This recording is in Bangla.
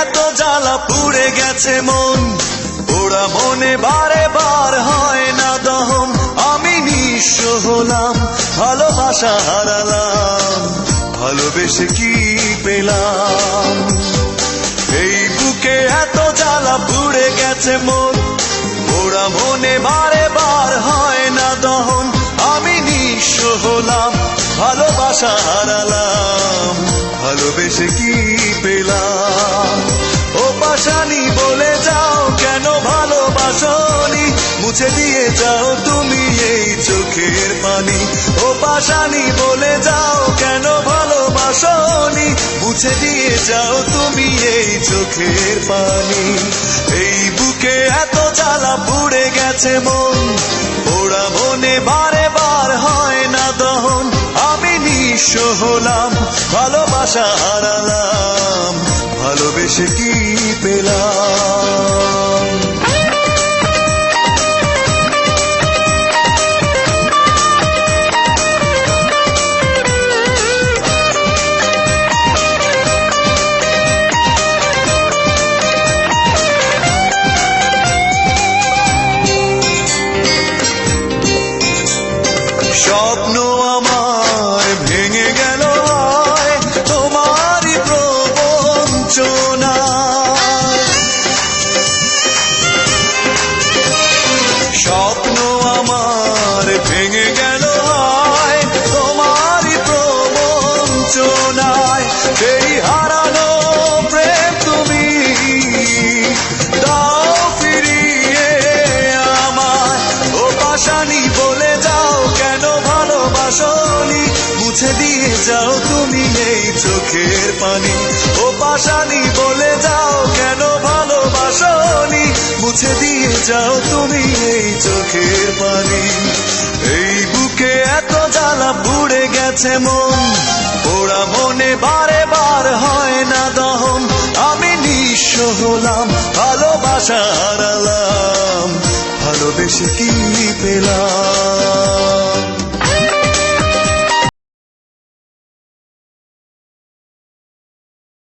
এত জ্বালা পুড়ে গেছে মন, ওরা মনে বারে বার হয় না দহন। আমি নিঃস্ব হলাম, ভালোবাসা হারালাম, ভালোবেসে কি পেলাম? এই বুকে এত জ্বালা পুড়ে গেছে মন, ওরা মনে বারে বার হয় না দহন। আমি নিঃস্ব হলাম, ভালোবাসা হারালাম, ভালোবেসে কি পেলাম? ও পাশানি বলে যাও কেন ভালোবাসনি, মুছে দিয়ে যাও তুমি এই চোখের পানি। ও পাশানি বলে যাও কেন ভালোবাসনি, মুছে দিয়ে যাও তুমি এই চোখের পানি। এই বুকে এত জ্বালা পুড়ে গেছে মন, ওরা মনে বারে বার হয় না দহন। আমি নিঃস্ব হলাম, ভালোবাসা হারালাম, ভালোবেসে কি পেলাম? স্বপ্ন আমার ভেঙে গেল তোমারই প্রবঞ্চনায়, স্বপ্ন আমার ভেঙে গেল তোমারই প্রবঞ্চনায়। সেই হারানো প্রেম তুমি দাও ফিরিয়ে আমায়। ও পাশানি বলে যাও কেন ভালোবাসনি, মুছে দিয়ে যাও তুমি এই চোখের পানি। ও পাশানি বলে যাও কেন ভালোবাসনি, মুছে দিয়ে যাও তুমি এই চোখের পানি। এই বুকে এত জ্বালা পুড়ে গেছে মন, ওরা মনে বারে বার হয় না দহন। আমি নিঃস্ব হলাম, ভালোবাসা হারালাম, ভালোবেসে কি পেলাম?